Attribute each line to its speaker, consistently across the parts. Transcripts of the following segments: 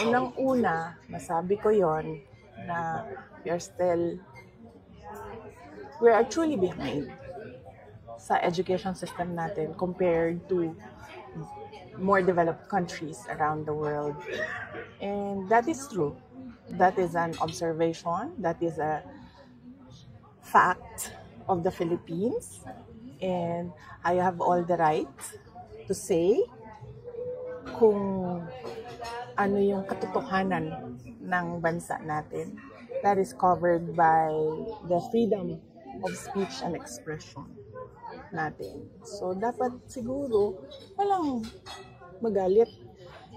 Speaker 1: Unang-una, masabi ko yon na we are truly behind sa education system natin compared to more developed countries around the world. And that is true. That is an observation. That is a fact of the Philippines. And I have all the right to say kung ano yung katotohanan ng bansa natin. That is covered by the freedom of speech and expression natin. So, dapat siguro walang magalit.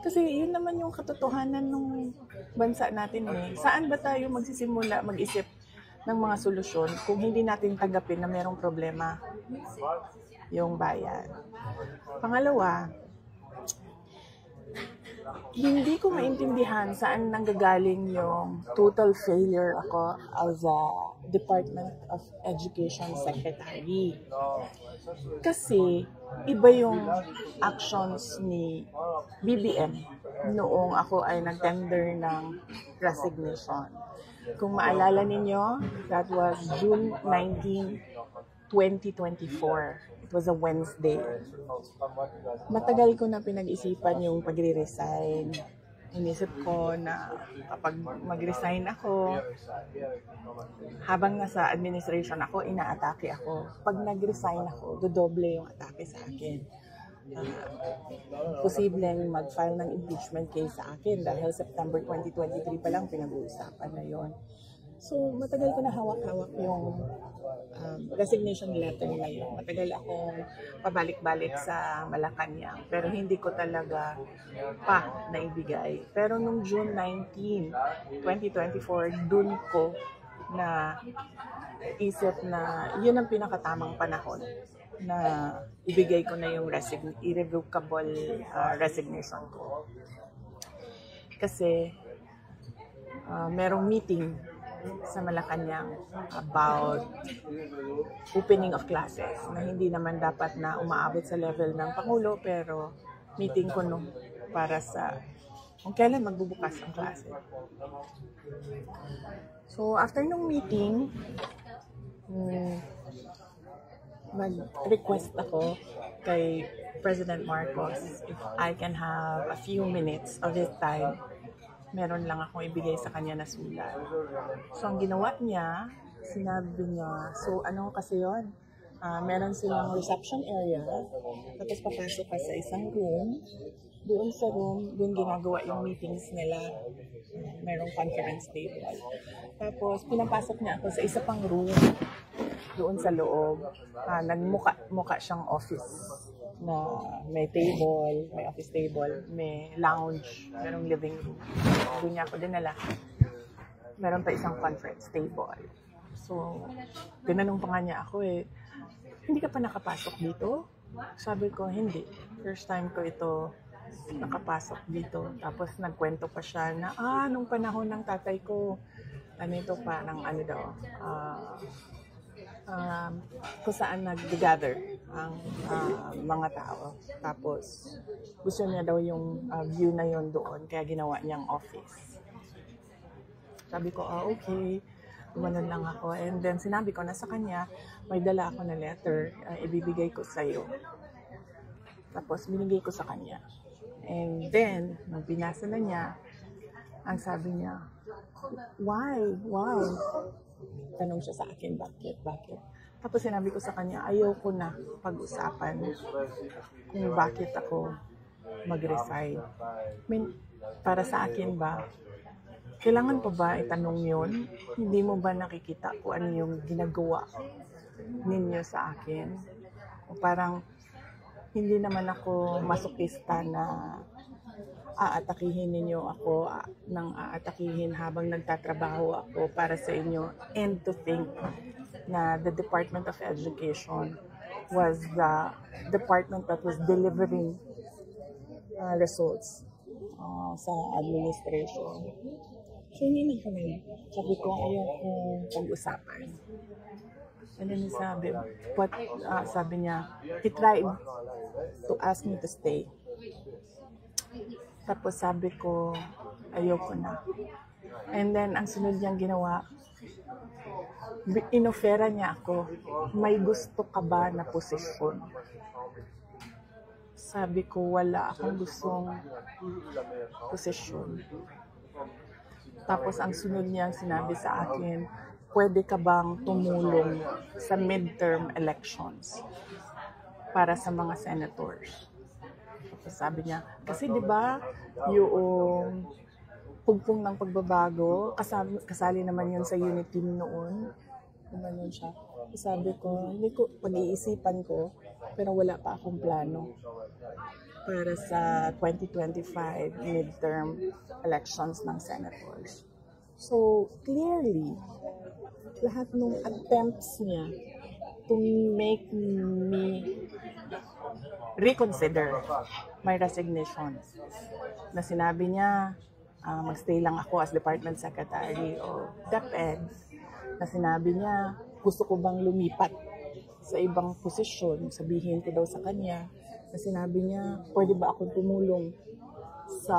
Speaker 1: Kasi yun naman yung katotohanan ng bansa natin eh. Saan ba tayo magsisimula mag-isip ng mga solusyon kung hindi natin tanggapin na mayroong problema yung bayan? Pangalawa, hindi ko maintindihan saan nanggagaling yung total failure ako as a Department of Education Secretary. Kasi iba yung actions ni BBM noong ako ay nag-tender ng resignation. Kung maalala ninyo, that was June 19, 2024. It was a Wednesday. Matagal ko na pinag-isipan yung pagre-resign. Inisip ko na kapag mag-resign ako, habang nasa administration ako, inaatake ako. Pag nag-resign ako, dodoble yung atake sa akin. Posibleng mag-file ng impeachment case sa akin dahil September 2023 pa lang pinag-uusapan na yon. So, matagal ko na hawak-hawak yung resignation letter na yun. Matagal akong pabalik-balik sa Malacanang, pero hindi ko talaga pa naibigay. Pero nung June 19, 2024, dun ko na isip na yun ang pinakatamang panahon na ibigay ko na yung irrevocable resignation ko. Kasi merong meeting sa Malacanang about opening of classes na hindi naman dapat na umaabot sa level ng Pangulo, pero meeting ko nung para sa kung kailan magbubukas ang klase. So after nung meeting, mag-request ako kay President Marcos if I can have a few minutes of his time. Meron lang akong ibigay sa kanya na sulat. So, ang ginawa niya, sinabi niya, so ano kasi yun? Meron silang reception area, tapos papasok ka sa isang room. Doon sa room, doon ginagawa yung meetings nila. Merong conference table. Tapos, pinapasok niya ako sa isa pang room, doon sa loob. Nagmuka siyang office na may table, may office table, may lounge, merong living room. Doon niya ako dinala. Meron pa isang conference table. So, tinanong pa nga niya ako hindi ka pa nakapasok dito? Sabi ko, hindi. First time ko ito nakapasok dito. Tapos nagkwento pa siya na, nung panahon ng tatay ko, kung saan nag-gather ang mga tao. Tapos, gusto niya daw yung view na yon doon, kaya ginawa niyang office. Sabi ko, okay. Gumanon lang ako. And then, sinabi ko na sa kanya, may dala ako na letter, ibibigay ko sa'yo. Tapos, binigay ko sa kanya. And then, nung binasa na niya, ang sabi niya, why? Tanong siya sa akin, bakit? Tapos sinabi ko sa kanya, ayoko na pag-usapan kung bakit ako mag-resign. Para sa akin ba, kailangan pa ba itanong yun? Hindi mo ba nakikita kung ano yung ginagawa ninyo sa akin? O parang hindi naman ako masokista na aatakihin ninyo ako nang aatakihin habang nagtatrabaho ako para sa inyo, and to think na the Department of Education was the department that was delivering results sa administration. So, hindi na kami. Sabi ko, ayaw kong pag-usapan. And then sabi niya, he tried to ask me to stay. Tapos sabi ko, ayoko na. And then, ang sunod niyang ginawa, inofera niya ako, may gusto ka ba na posisyon? Sabi ko, wala akong gustong posisyon. Tapos ang sunod niyang sinabi sa akin, pwede ka bang tumulong sa midterm elections para sa mga senators? Tapos sabi niya, kasi di ba yung pugpong ng pagbabago, kasali naman yun sa unit team noon. Naman yun siya. Sabi ko, hindi ko, pag-iisipan ko, pero wala pa akong plano para sa 2025 midterm elections ng senators. So, clearly, lahat ng attempts niya to make me reconsider my resignation, na sinabi niya, magstay lang ako as Department Secretary o DepEd, na sinabi niya, gusto ko bang lumipat sa ibang posisyon, sabihin ko daw sa kanya, na sinabi niya, pwede ba akong tumulong sa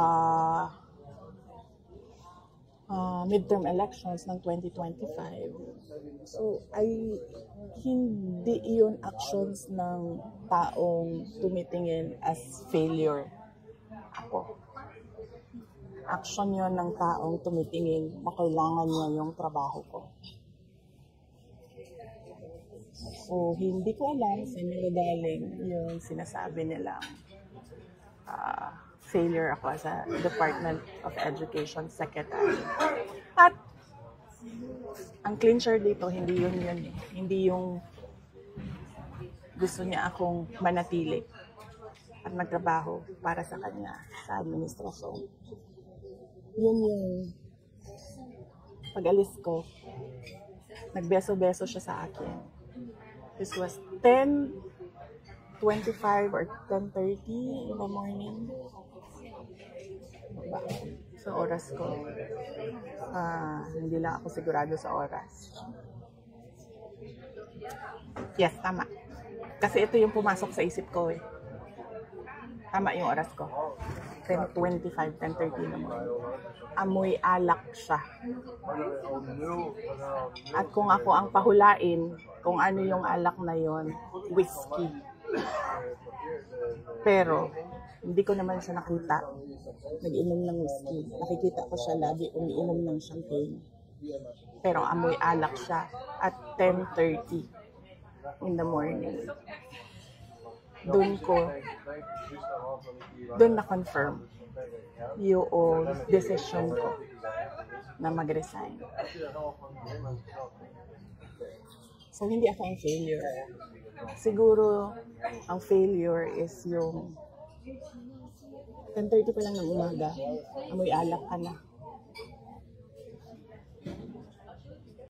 Speaker 1: midterm elections ng 2025. So, hindi yun actions ng taong tumitingin as failure ako. Action yun ng taong tumitingin na kailangan niya yung trabaho ko. So, hindi ko alam sa nila galing yung sinasabi nilang failure ako as a Department of Education Secretary. At ang clincher dito, hindi yun eh. Hindi yung gusto niya akong manatili at magtrabaho para sa kanya sa administrasyon. Yun yung pag-alis ko, nagbeso-beso siya sa akin. This was 10:25 or 10:30 in the morning. Sa oras ko. Hindi lang ako sigurado sa oras. Yes, tama. Kasi ito yung pumasok sa isip ko eh. Tama yung oras ko. 10:25, 10:30 naman. Amoy alak siya. At kung ako ang pahulain, kung ano yung alak na yon, whiskey. Pero, hindi ko naman siya nakita nag-inom ng whiskey. Nakikita ko siya lagi umiinom ng champagne. Pero amoy alak siya at 10:30 in the morning. Doon na-confirm yung decision ko na mag-resign. So, hindi ako ang failure. Siguro, ang failure is yung 10:30 pa lang ng umaga, amoy alak ka na.